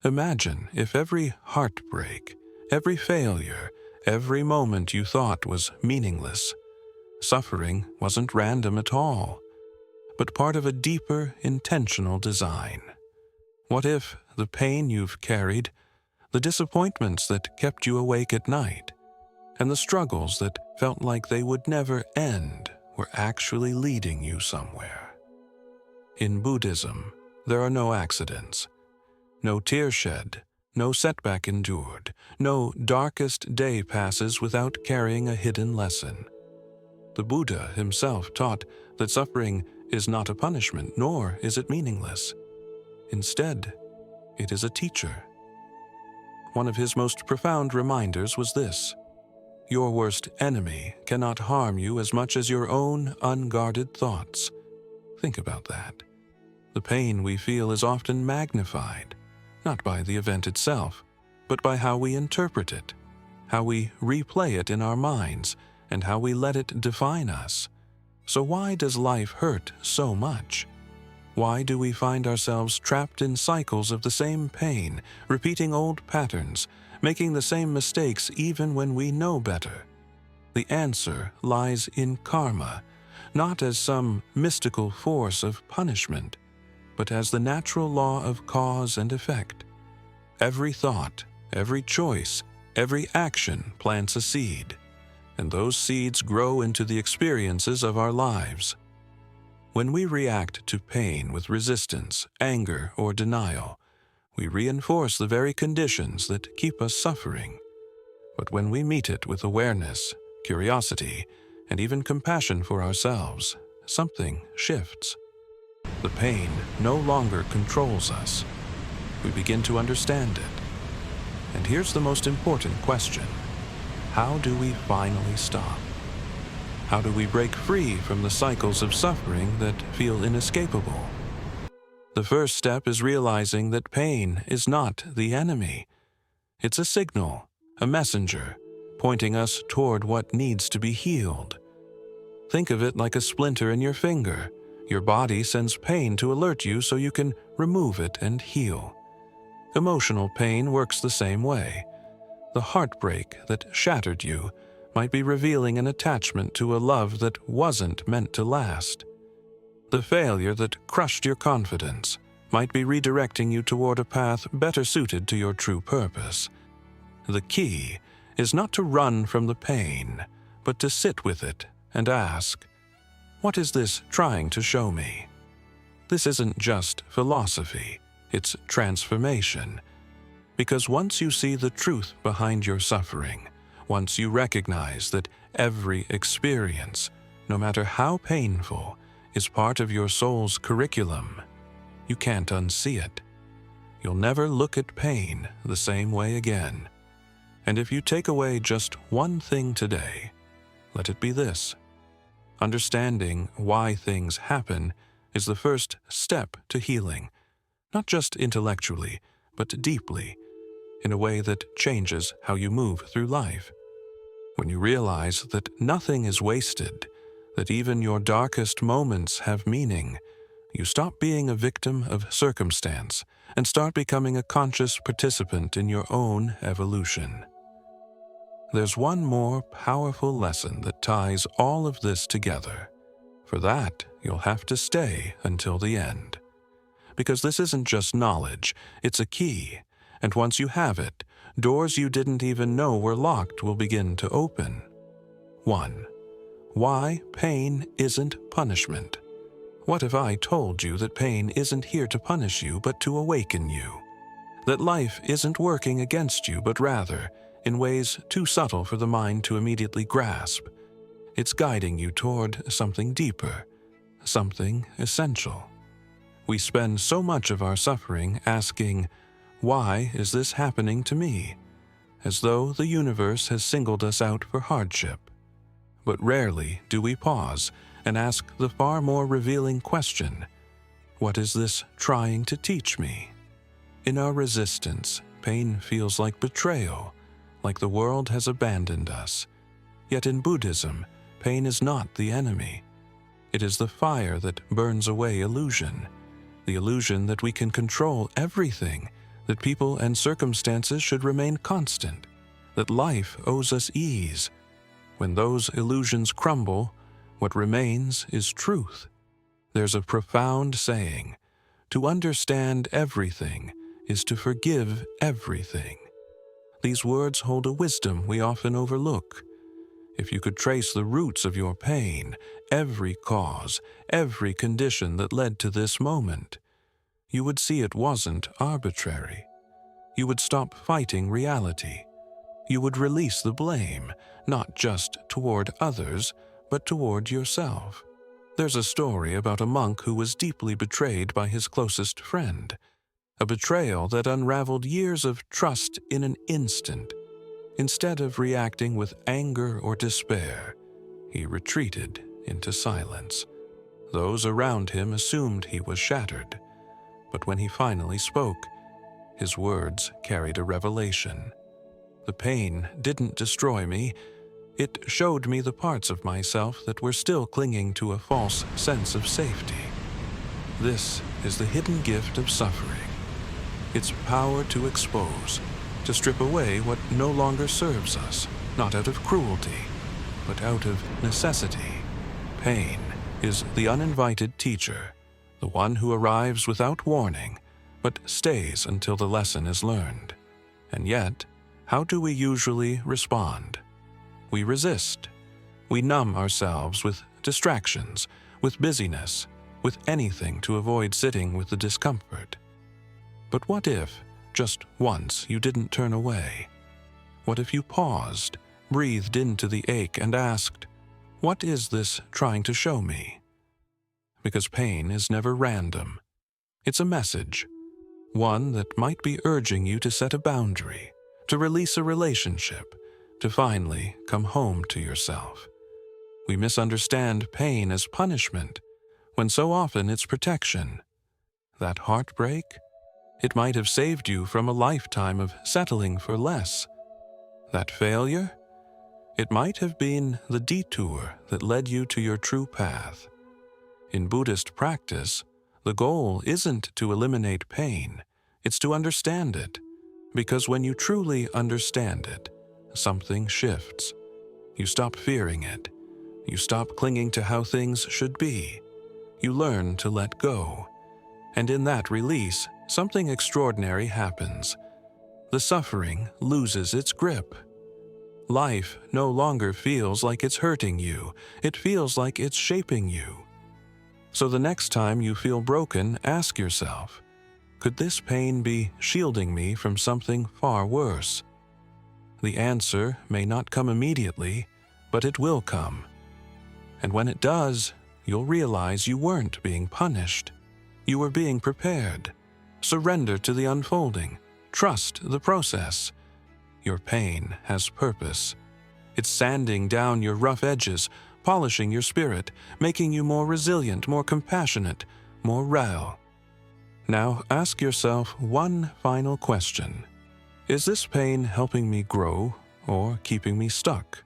Imagine if every heartbreak, every failure, every moment you thought was meaningless. Suffering wasn't random at all, but part of a deeper, intentional design. What if the pain you've carried, the disappointments that kept you awake at night, and the struggles that felt like they would never end were actually leading you somewhere? In Buddhism, there are no accidents, no tear shed, no setback endured, no darkest day passes without carrying a hidden lesson. The Buddha himself taught that suffering is not a punishment, nor is it meaningless. Instead, it is a teacher. One of his most profound reminders was this: your worst enemy cannot harm you as much as your own unguarded thoughts. Think about that. The pain we feel is often magnified, not by the event itself, but by how we interpret it, how we replay it in our minds, and how we let it define us. So why does life hurt so much? Why do we find ourselves trapped in cycles of the same pain, repeating old patterns, making the same mistakes even when we know better? The answer lies in karma, not as some mystical force of punishment, but as the natural law of cause and effect. Every thought, every choice, every action plants a seed, and those seeds grow into the experiences of our lives. When we react to pain with resistance, anger, or denial, we reinforce the very conditions that keep us suffering. But when we meet it with awareness, curiosity, and even compassion for ourselves, something shifts. The pain no longer controls us. We begin to understand it. And here's the most important question: how do we finally stop? How do we break free from the cycles of suffering that feel inescapable? The first step is realizing that pain is not the enemy. It's a signal, a messenger, pointing us toward what needs to be healed. Think of it like a splinter in your finger. Your body sends pain to alert you so you can remove it and heal. Emotional pain works the same way. The heartbreak that shattered you might be revealing an attachment to a love that wasn't meant to last. The failure that crushed your confidence might be redirecting you toward a path better suited to your true purpose. The key is not to run from the pain, but to sit with it and ask, what is this trying to show me? This isn't just philosophy, it's transformation. Because once you see the truth behind your suffering, once you recognize that every experience, no matter how painful, is part of your soul's curriculum, you can't unsee it. You'll never look at pain the same way again. And if you take away just one thing today, let it be this: understanding why things happen is the first step to healing, not just intellectually, but deeply, in a way that changes how you move through life. When you realize that nothing is wasted, that even your darkest moments have meaning, you stop being a victim of circumstance and start becoming a conscious participant in your own evolution. There's one more powerful lesson that ties all of this together. For that, you'll have to stay until the end. Because this isn't just knowledge, it's a key, and once you have it, doors you didn't even know were locked will begin to open. 1. Why pain isn't punishment. What if I told you that pain isn't here to punish you, but to awaken you? That life isn't working against you, but rather, in ways too subtle for the mind to immediately grasp, it's guiding you toward something deeper, something essential. We spend so much of our suffering asking, why is this happening to me? As though the universe has singled us out for hardship. But rarely do we pause and ask the far more revealing question, what is this trying to teach me? In our resistance, pain feels like betrayal, like the world has abandoned us. Yet in Buddhism, pain is not the enemy. It is the fire that burns away illusion, the illusion that we can control everything, that people and circumstances should remain constant, that life owes us ease. When those illusions crumble, what remains is truth. There's a profound saying, to understand everything is to forgive everything. These words hold a wisdom we often overlook. If you could trace the roots of your pain, every cause, every condition that led to this moment, you would see it wasn't arbitrary. You would stop fighting reality. You would release the blame, not just toward others, but toward yourself. There's a story about a monk who was deeply betrayed by his closest friend, a betrayal that unraveled years of trust in an instant. Instead of reacting with anger or despair, he retreated into silence. Those around him assumed he was shattered, but when he finally spoke, his words carried a revelation. The pain didn't destroy me. It showed me the parts of myself that were still clinging to a false sense of safety. This is the hidden gift of suffering. Its power to expose, to strip away what no longer serves us, not out of cruelty, but out of necessity. Pain is the uninvited teacher, the one who arrives without warning, but stays until the lesson is learned. And yet, how do we usually respond? We resist. We numb ourselves with distractions, with busyness, with anything to avoid sitting with the discomfort. But what if, just once, you didn't turn away? What if you paused, breathed into the ache, and asked, "What is this trying to show me?" Because pain is never random. It's a message, one that might be urging you to set a boundary, to release a relationship, to finally come home to yourself. We misunderstand pain as punishment, when so often it's protection. That heartbreak? It might have saved you from a lifetime of settling for less. That failure? It might have been the detour that led you to your true path. In Buddhist practice, the goal isn't to eliminate pain, it's to understand it. Because when you truly understand it, something shifts. You stop fearing it. You stop clinging to how things should be. You learn to let go. And in that release, something extraordinary happens. The suffering loses its grip. Life no longer feels like it's hurting you. It feels like it's shaping you. So the next time you feel broken, ask yourself, could this pain be shielding me from something far worse? The answer may not come immediately, but it will come. And when it does, you'll realize you weren't being punished. You were being prepared. Surrender to the unfolding. Trust the process. Your pain has purpose. It's sanding down your rough edges, polishing your spirit, making you more resilient, more compassionate, more real. Now ask yourself one final question. Is this pain helping me grow or keeping me stuck?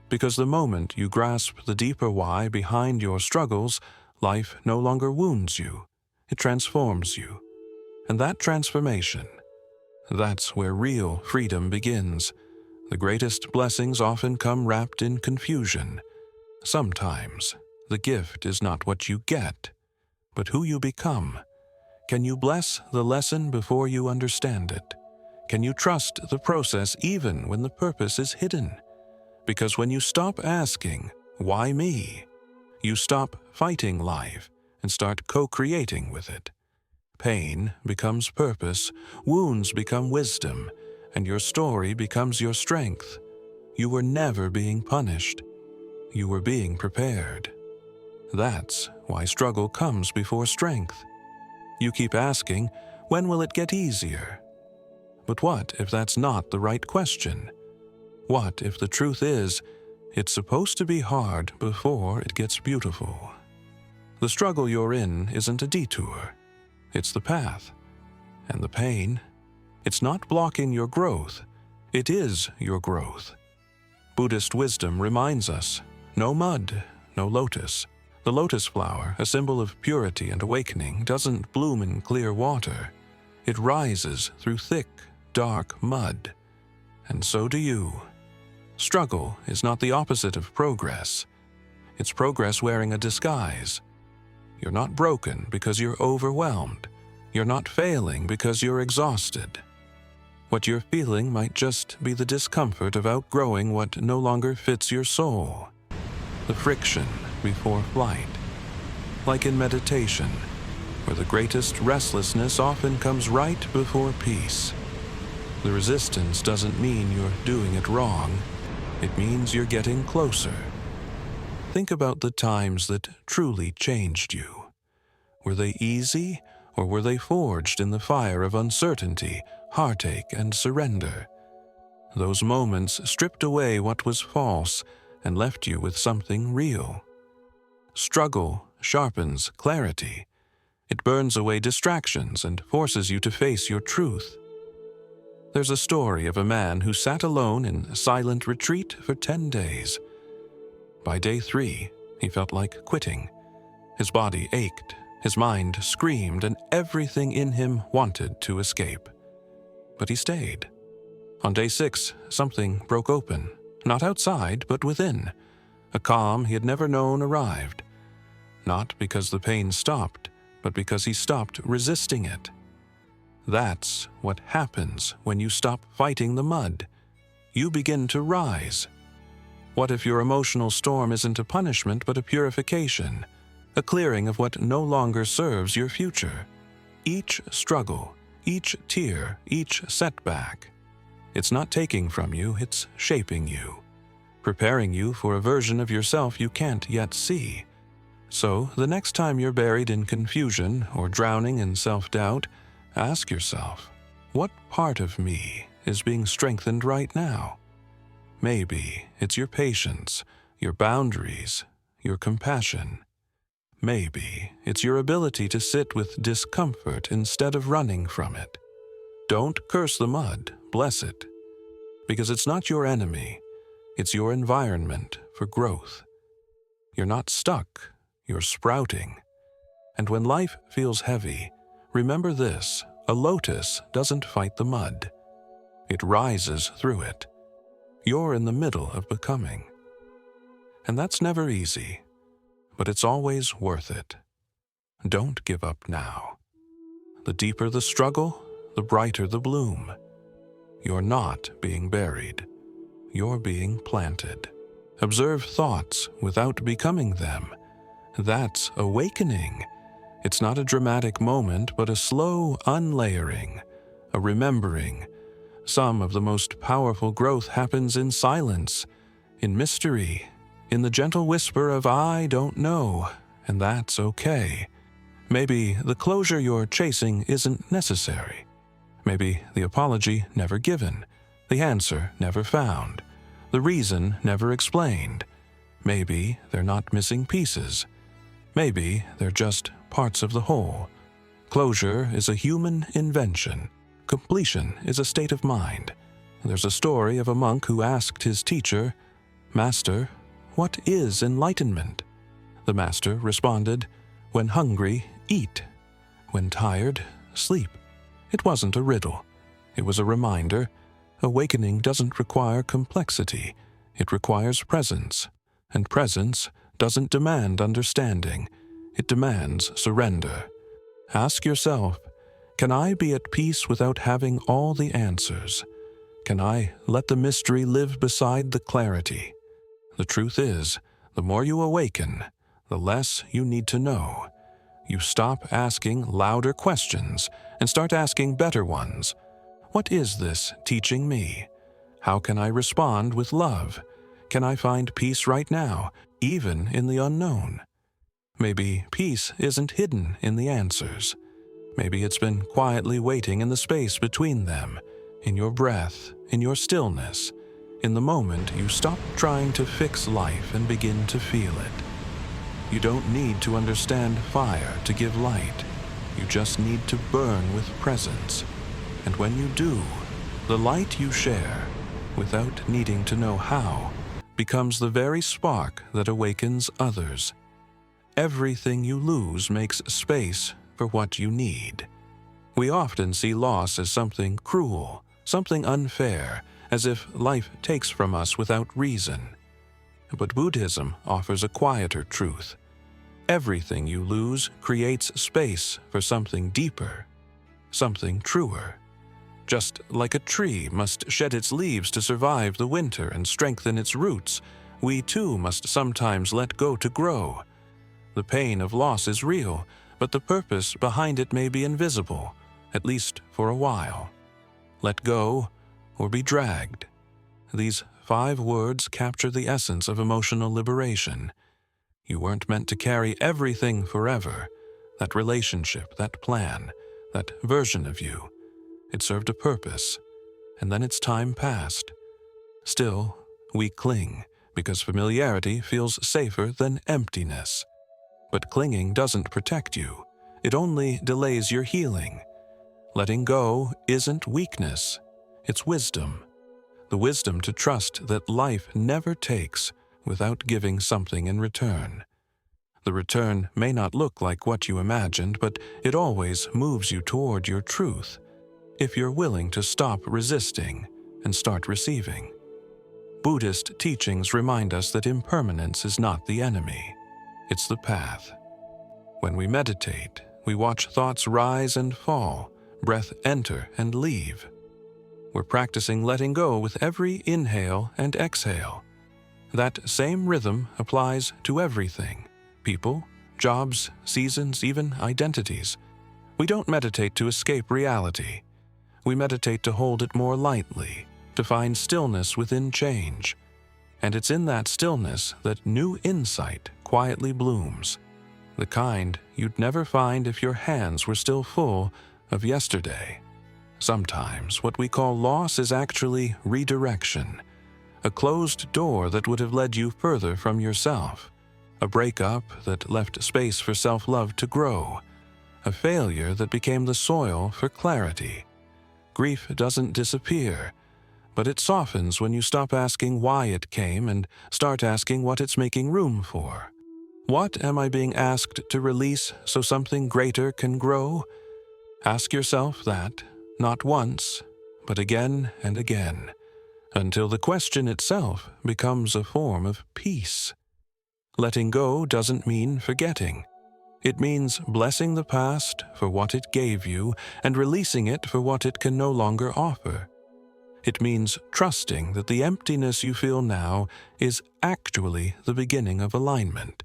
Because the moment you grasp the deeper why behind your struggles, life no longer wounds you. It transforms you. And that transformation, that's where real freedom begins. The greatest blessings often come wrapped in confusion. Sometimes the gift is not what you get, but who you become. Can you bless the lesson before you understand it? Can you trust the process even when the purpose is hidden? Because when you stop asking, "Why me?" you stop fighting life and start co-creating with it. Pain becomes purpose, wounds become wisdom, and your story becomes your strength. You were never being punished. You were being prepared. That's why struggle comes before strength. You keep asking, when will it get easier? But what if that's not the right question? What if the truth is, it's supposed to be hard before it gets beautiful? The struggle you're in isn't a detour. It's the path. And the pain, it's not blocking your growth. It is your growth. Buddhist wisdom reminds us, no mud, no lotus. The lotus flower, a symbol of purity and awakening, doesn't bloom in clear water. It rises through thick, dark mud. And so do you. Struggle is not the opposite of progress. It's progress wearing a disguise. You're not broken because you're overwhelmed. You're not failing because you're exhausted. What you're feeling might just be the discomfort of outgrowing what no longer fits your soul. The friction before flight. Like in meditation, where the greatest restlessness often comes right before peace. The resistance doesn't mean you're doing it wrong. It means you're getting closer. Think about the times that truly changed you. Were they easy, or were they forged in the fire of uncertainty, heartache, and surrender? Those moments stripped away what was false and left you with something real. Struggle sharpens clarity. It burns away distractions and forces you to face your truth. There's a story of a man who sat alone in silent retreat for 10 days. By day 3, he felt like quitting. His body ached, his mind screamed, and everything in him wanted to escape. But he stayed. On day 6, something broke open, not outside, but within. A calm he had never known arrived. Not because the pain stopped, but because he stopped resisting it. That's what happens when you stop fighting the mud. You begin to rise. What if your emotional storm isn't a punishment but a purification, a clearing of what no longer serves your future? Each struggle, each tear, each setback, it's not taking from you, it's shaping you, preparing you for a version of yourself you can't yet see. So, the next time you're buried in confusion or drowning in self-doubt, ask yourself, what part of me is being strengthened right now? Maybe it's your patience, your boundaries, your compassion. Maybe it's your ability to sit with discomfort instead of running from it. Don't curse the mud, bless it. Because it's not your enemy, it's your environment for growth. You're not stuck, you're sprouting. And when life feels heavy, remember this: a lotus doesn't fight the mud. It rises through it. You're in the middle of becoming. And that's never easy, but it's always worth it. Don't give up now. The deeper the struggle, the brighter the bloom. You're not being buried. You're being planted. Observe thoughts without becoming them. That's awakening. It's not a dramatic moment, but a slow unlayering, a remembering. Some of the most powerful growth happens in silence, in mystery, in the gentle whisper of "I don't know," and that's okay. Maybe the closure you're chasing isn't necessary. Maybe the apology never given, the answer never found, the reason never explained. Maybe they're not missing pieces. Maybe they're just parts of the whole. Closure is a human invention. Completion is a state of mind. There's a story of a monk who asked his teacher, "Master, what is enlightenment?" The master responded, "When hungry, eat. When tired, sleep." It wasn't a riddle. It was a reminder. Awakening doesn't require complexity. It requires presence. And presence doesn't demand understanding. It demands surrender. Ask yourself, can I be at peace without having all the answers? Can I let the mystery live beside the clarity? The truth is, the more you awaken, the less you need to know. You stop asking louder questions and start asking better ones. What is this teaching me? How can I respond with love? Can I find peace right now, even in the unknown? Maybe peace isn't hidden in the answers. Maybe it's been quietly waiting in the space between them, in your breath, in your stillness, in the moment you stop trying to fix life and begin to feel it. You don't need to understand fire to give light. You just need to burn with presence. And when you do, the light you share, without needing to know how, becomes the very spark that awakens others. Everything you lose makes space for what you need. We often see loss as something cruel, something unfair, as if life takes from us without reason. But Buddhism offers a quieter truth. Everything you lose creates space for something deeper, something truer. Just like a tree must shed its leaves to survive the winter and strengthen its roots, we too must sometimes let go to grow. The pain of loss is real, but the purpose behind it may be invisible, at least for a while. Let go or be dragged. These 5 words capture the essence of emotional liberation. You weren't meant to carry everything forever. That relationship, that plan, that version of you. It served a purpose, and then its time passed. Still, we cling, because familiarity feels safer than emptiness. But clinging doesn't protect you. It only delays your healing. Letting go isn't weakness. It's wisdom. The wisdom to trust that life never takes without giving something in return. The return may not look like what you imagined, but it always moves you toward your truth, if you're willing to stop resisting and start receiving. Buddhist teachings remind us that impermanence is not the enemy, it's the path. When we meditate, we watch thoughts rise and fall, breath enter and leave. We're practicing letting go with every inhale and exhale. That same rhythm applies to everything: people, jobs, seasons, even identities. We don't meditate to escape reality. We meditate to hold it more lightly, to find stillness within change. And it's in that stillness that new insight quietly blooms, the kind you'd never find if your hands were still full of yesterday. Sometimes what we call loss is actually redirection, a closed door that would have led you further from yourself, a breakup that left space for self-love to grow, a failure that became the soil for clarity. Grief doesn't disappear, but it softens when you stop asking why it came and start asking what it's making room for. What am I being asked to release so something greater can grow? Ask yourself that, not once, but again and again, until the question itself becomes a form of peace. Letting go doesn't mean forgetting. It means blessing the past for what it gave you and releasing it for what it can no longer offer. It means trusting that the emptiness you feel now is actually the beginning of alignment.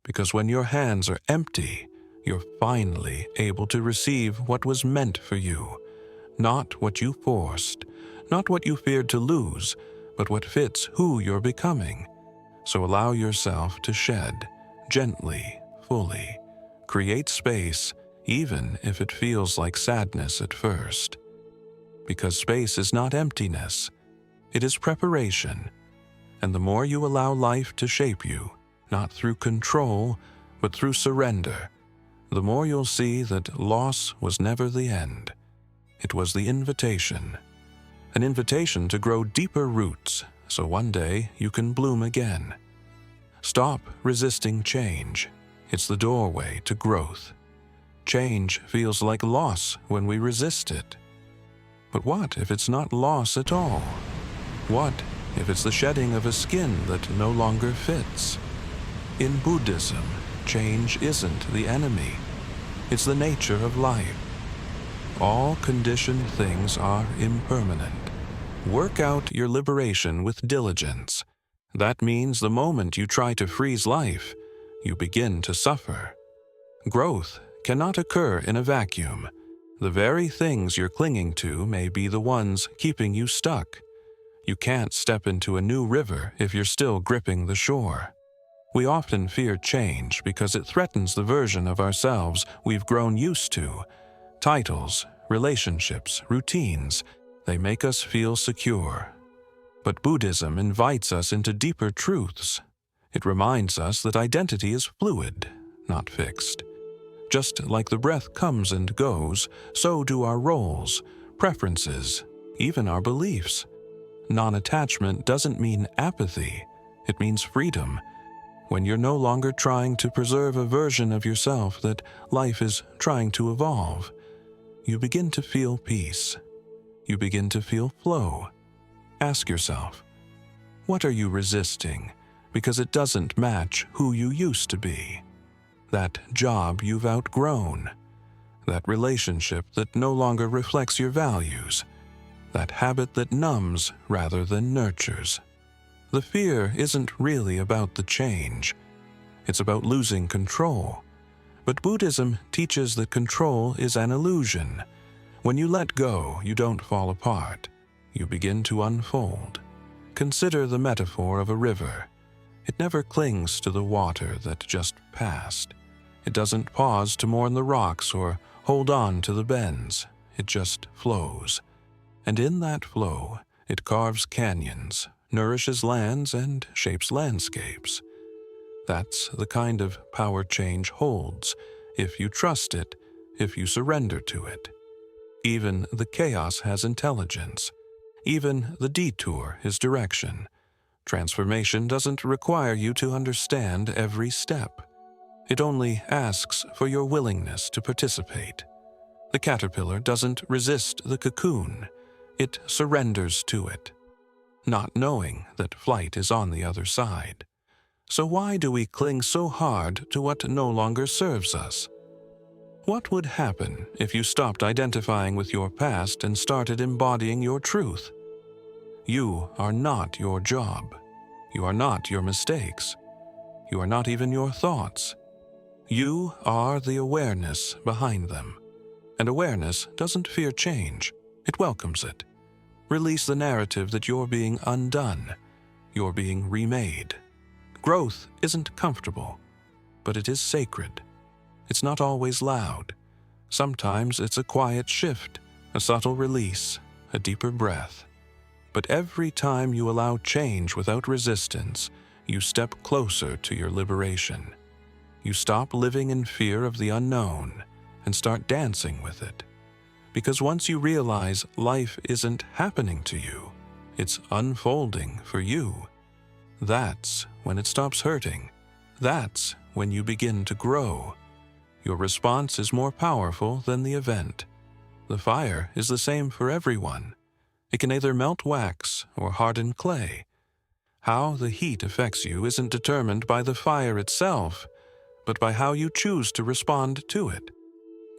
Because when your hands are empty, you're finally able to receive what was meant for you, not what you forced, not what you feared to lose, but what fits who you're becoming. So allow yourself to shed, gently, fully. Create space, even if it feels like sadness at first. Because space is not emptiness, it is preparation. And the more you allow life to shape you, not through control, but through surrender, the more you'll see that loss was never the end. It was the invitation. An invitation to grow deeper roots, so one day you can bloom again. Stop resisting change. It's the doorway to growth. Change feels like loss when we resist it. But what if it's not loss at all? What if it's the shedding of a skin that no longer fits? In Buddhism, change isn't the enemy. It's the nature of life. All conditioned things are impermanent. Work out your liberation with diligence. That means the moment you try to freeze life, you begin to suffer. Growth cannot occur in a vacuum. The very things you're clinging to may be the ones keeping you stuck. You can't step into a new river if you're still gripping the shore. We often fear change because it threatens the version of ourselves we've grown used to. Titles, relationships, routines, they make us feel secure. But Buddhism invites us into deeper truths. It reminds us that identity is fluid, not fixed. Just like the breath comes and goes, so do our roles, preferences, even our beliefs. Non-attachment doesn't mean apathy, it means freedom. When you're no longer trying to preserve a version of yourself that life is trying to evolve. you begin to feel peace. You begin to feel flow. Ask yourself, what are you resisting because it doesn't match who you used to be? That job you've outgrown, that relationship that no longer reflects your values, that habit that numbs rather than nurtures. The fear isn't really about the change. It's about losing control. But Buddhism teaches that control is an illusion. When you let go, you don't fall apart. You begin to unfold. Consider the metaphor of a river. It never clings to the water that just passed. It doesn't pause to mourn the rocks or hold on to the bends. It just flows. And in that flow, it carves canyons, nourishes lands, and shapes landscapes. That's the kind of power change holds, if you trust it, if you surrender to it. Even the chaos has intelligence. Even the detour is direction. Transformation doesn't require you to understand every step. It only asks for your willingness to participate. The caterpillar doesn't resist the cocoon. It surrenders to it, not knowing that flight is on the other side. So why do we cling so hard to what no longer serves us? What would happen if you stopped identifying with your past and started embodying your truth? You are not your job. You are not your mistakes. You are not even your thoughts. You are the awareness behind them. And awareness doesn't fear change. It welcomes it. Release the narrative that you're being undone. You're being remade. Growth isn't comfortable, but it is sacred. It's not always loud. Sometimes it's a quiet shift, a subtle release, a deeper breath. But every time you allow change without resistance, you step closer to your liberation. You stop living in fear of the unknown and start dancing with it. Because once you realize life isn't happening to you, it's unfolding for you, that's when it stops hurting. That's when you begin to grow. Your response is more powerful than the event. The fire is the same for everyone. It can either melt wax or harden clay. How the heat affects you isn't determined by the fire itself, but by how you choose to respond to it.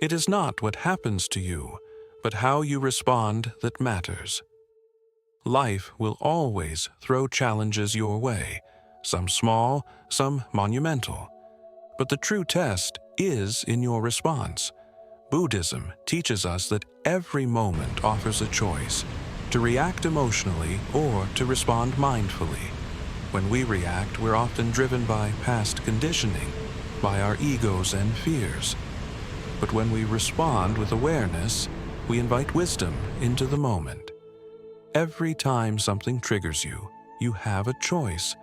It is not what happens to you, but how you respond that matters. Life will always throw challenges your way, some small, some monumental. But the true test is in your response. Buddhism teaches us that every moment offers a choice, to react emotionally or to respond mindfully. When we react, we're often driven by past conditioning, by our egos and fears. But when we respond with awareness, we invite wisdom into the moment. Every time something triggers you, you have a choice.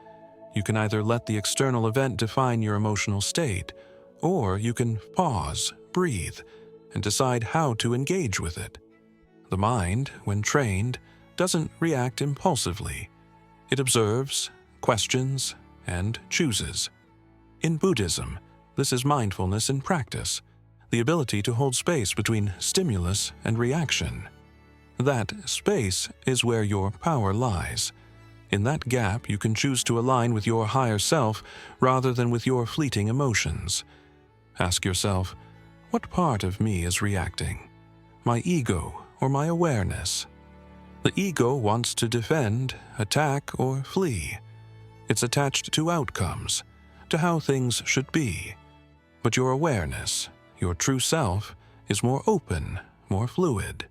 You can either let the external event define your emotional state, or you can pause, breathe, and decide how to engage with it. The mind, when trained, doesn't react impulsively. It observes, questions, and chooses. In Buddhism, this is mindfulness in practice, the ability to hold space between stimulus and reaction. That space is where your power lies. In that gap, you can choose to align with your higher self rather than with your fleeting emotions. Ask yourself, what part of me is reacting? My ego or my awareness? The ego wants to defend, attack, or flee. It's attached to outcomes, to how things should be. But your awareness, your true self, is more open, more fluid.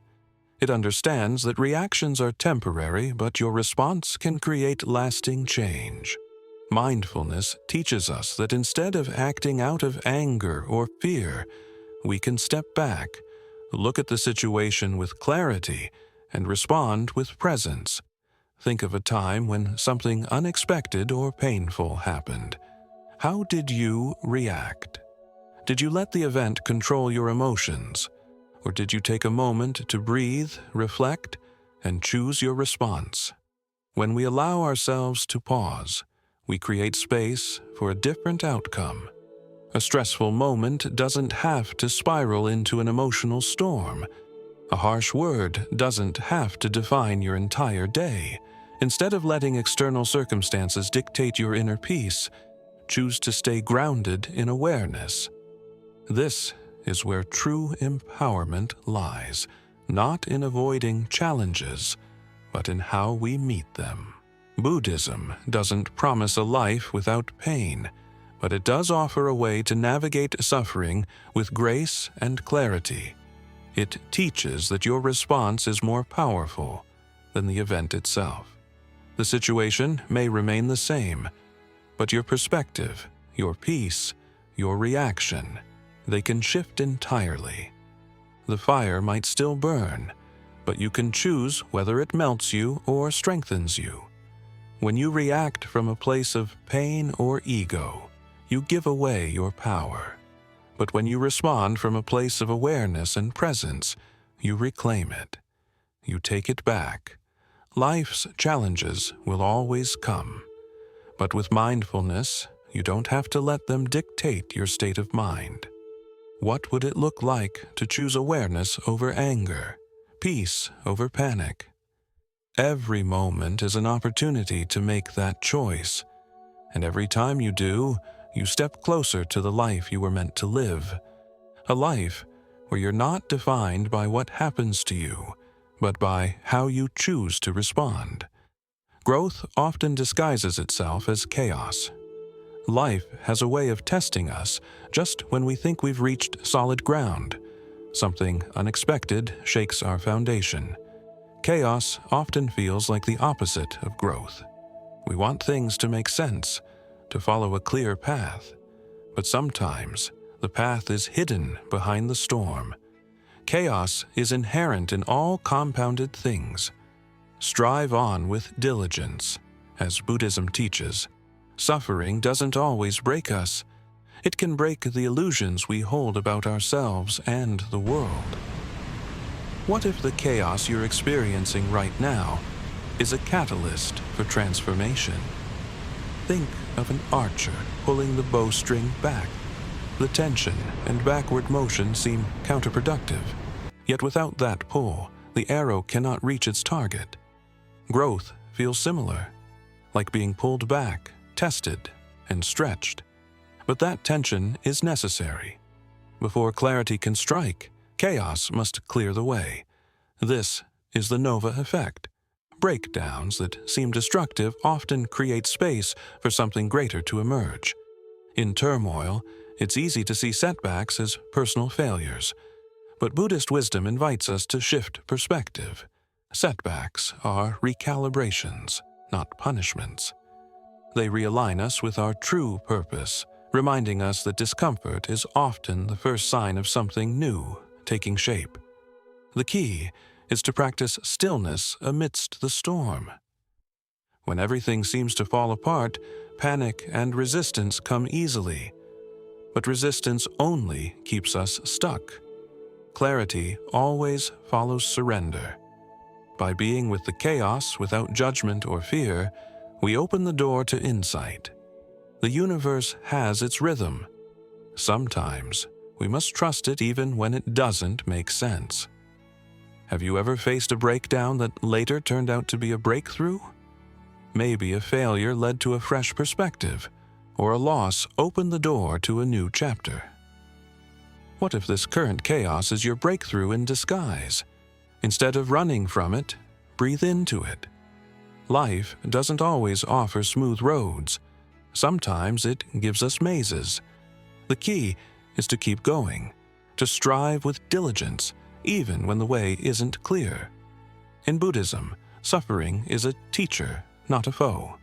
It understands that reactions are temporary, but your response can create lasting change. Mindfulness teaches us that instead of acting out of anger or fear, we can step back, look at the situation with clarity, and respond with presence. Think of a time when something unexpected or painful happened. How did you react? Did you let the event control your emotions? Or did you take a moment to breathe, reflect, and choose your response? When we allow ourselves to pause, we create space for a different outcome. A stressful moment doesn't have to spiral into an emotional storm. A harsh word doesn't have to define your entire day. Instead of letting external circumstances dictate your inner peace, choose to stay grounded in awareness. This is where true empowerment lies, not in avoiding challenges, but in how we meet them. Buddhism doesn't promise a life without pain, but it does offer a way to navigate suffering with grace and clarity. It teaches that your response is more powerful than the event itself. The situation may remain the same, but your perspective, your peace, your reaction, they can shift entirely. The fire might still burn, but you can choose whether it melts you or strengthens you. When you react from a place of pain or ego, you give away your power. But when you respond from a place of awareness and presence, you reclaim it. You take it back. Life's challenges will always come. But with mindfulness, you don't have to let them dictate your state of mind. What would it look like to choose awareness over anger, peace over panic? Every moment is an opportunity to make that choice. And every time you do, you step closer to the life you were meant to live. A life where you're not defined by what happens to you, but by how you choose to respond. Growth often disguises itself as chaos. Life has a way of testing us just when we think we've reached solid ground. Something unexpected shakes our foundation. Chaos often feels like the opposite of growth. We want things to make sense, to follow a clear path. But sometimes the path is hidden behind the storm. Chaos is inherent in all compounded things. Strive on with diligence. As Buddhism teaches, suffering doesn't always break us. It can break the illusions we hold about ourselves and the world. What if the chaos you're experiencing right now is a catalyst for transformation? Think of an archer pulling the bowstring back. The tension and backward motion seem counterproductive. Yet without that pull, the arrow cannot reach its target. Growth feels similar, like being pulled back, tested, and stretched. But that tension is necessary. Before clarity can strike, chaos must clear the way. This is the Nova effect. Breakdowns that seem destructive often create space for something greater to emerge. In turmoil, it's easy to see setbacks as personal failures. But Buddhist wisdom invites us to shift perspective. Setbacks are recalibrations, not punishments. They realign us with our true purpose, reminding us that discomfort is often the first sign of something new taking shape. The key is to practice stillness amidst the storm. When everything seems to fall apart, panic and resistance come easily. But resistance only keeps us stuck. Clarity always follows surrender. By being with the chaos without judgment or fear, we open the door to insight. The universe has its rhythm. Sometimes we must trust it even when it doesn't make sense. Have you ever faced a breakdown that later turned out to be a breakthrough? Maybe a failure led to a fresh perspective, or a loss opened the door to a new chapter. What if this current chaos is your breakthrough in disguise? Instead of running from it, breathe into it. Life doesn't always offer smooth roads. Sometimes it gives us mazes. The key is to keep going, to strive with diligence, even when the way isn't clear. In Buddhism, suffering is a teacher, not a foe.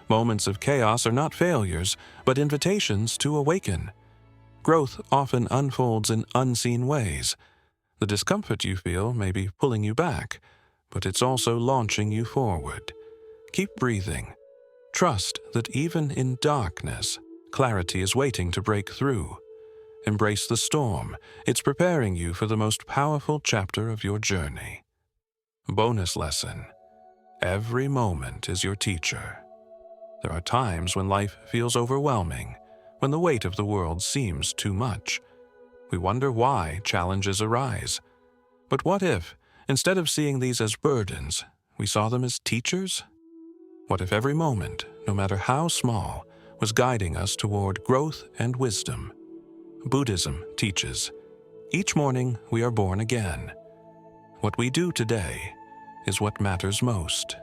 Moments of chaos are not failures, but invitations to awaken. Growth often unfolds in unseen ways. The discomfort you feel may be pulling you back, but it's also launching you forward. Keep breathing. Trust that even in darkness, clarity is waiting to break through. Embrace the storm. It's preparing you for the most powerful chapter of your journey. Bonus lesson. Every moment is your teacher. There are times when life feels overwhelming, when the weight of the world seems too much. We wonder why challenges arise. But what if, instead of seeing these as burdens, we saw them as teachers? What if every moment, no matter how small, was guiding us toward growth and wisdom? Buddhism teaches, each morning we are born again. What we do today is what matters most.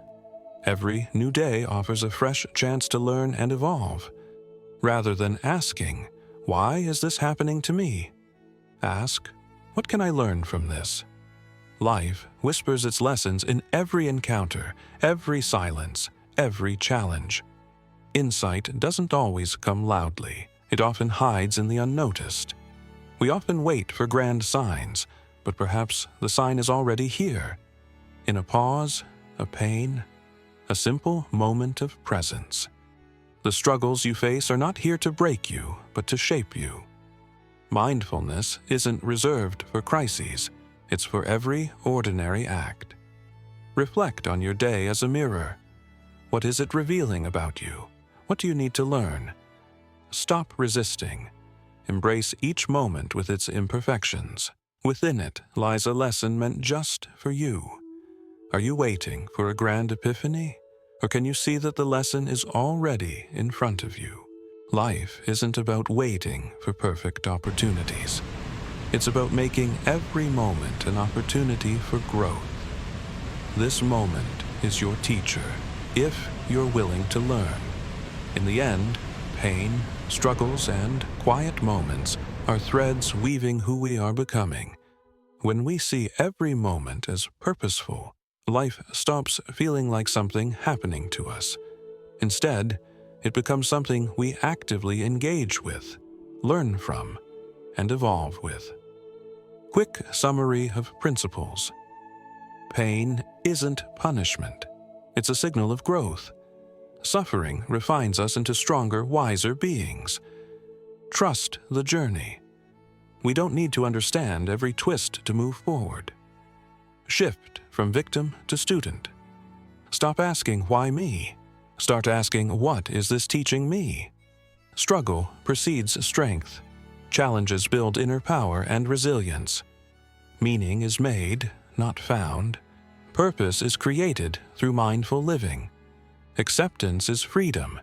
Every new day offers a fresh chance to learn and evolve. Rather than asking, why is this happening to me? Ask, what can I learn from this? Life whispers its lessons in every encounter, every silence, every challenge. Insight doesn't always come loudly. It often hides in the unnoticed. We often wait for grand signs, but perhaps the sign is already here. In a pause, a pain, a simple moment of presence. The struggles you face are not here to break you, but to shape you. Mindfulness isn't reserved for crises. It's for every ordinary act. Reflect on your day as a mirror. What is it revealing about you? What do you need to learn? Stop resisting. Embrace each moment with its imperfections. Within it lies a lesson meant just for you. Are you waiting for a grand epiphany? Or can you see that the lesson is already in front of you? Life isn't about waiting for perfect opportunities. It's about making every moment an opportunity for growth. This moment is your teacher, if you're willing to learn. In the end, pain, struggles, and quiet moments are threads weaving who we are becoming. When we see every moment as purposeful, life stops feeling like something happening to us. Instead, it becomes something we actively engage with, learn from, and evolve with. Quick summary of principles. Pain isn't punishment. It's a signal of growth. Suffering refines us into stronger, wiser beings. Trust the journey. We don't need to understand every twist to move forward. Shift from victim to student. Stop asking, why me? Start asking, what is this teaching me? Struggle precedes strength. Challenges build inner power and resilience. Meaning is made, not found. Purpose is created through mindful living. Acceptance is freedom.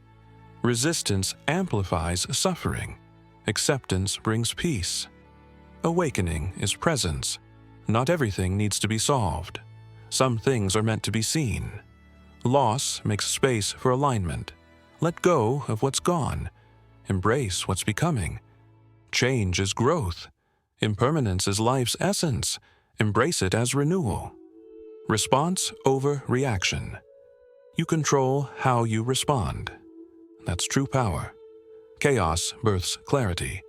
Resistance amplifies suffering. Acceptance brings peace. Awakening is presence. Not everything needs to be solved. Some things are meant to be seen. Loss makes space for alignment. Let go of what's gone. Embrace what's becoming. Change is growth. Impermanence is life's essence. Embrace it as renewal. Response over reaction. You control how you respond. That's true power. Chaos births clarity.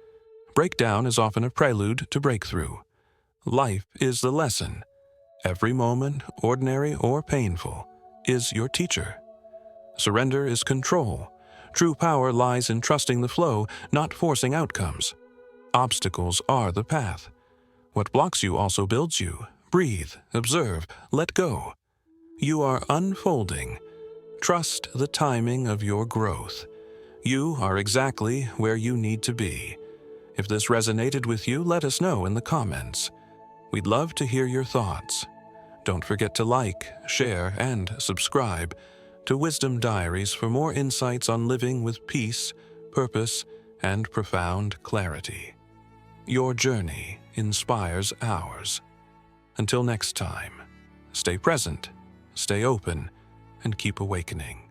Breakdown is often a prelude to breakthrough. Life is the lesson. Every moment, ordinary or painful, is your teacher. Surrender is control. True power lies in trusting the flow, not forcing outcomes. Obstacles are the path. What blocks you also builds you. Breathe, observe, let go. You are unfolding. Trust the timing of your growth. You are exactly where you need to be. If this resonated with you, let us know in the comments. We'd love to hear your thoughts. Don't forget to like, share, and subscribe to Wisdom Diaries for more insights on living with peace, purpose, and profound clarity. Your journey inspires ours. Until next time, stay present, stay open, and keep awakening.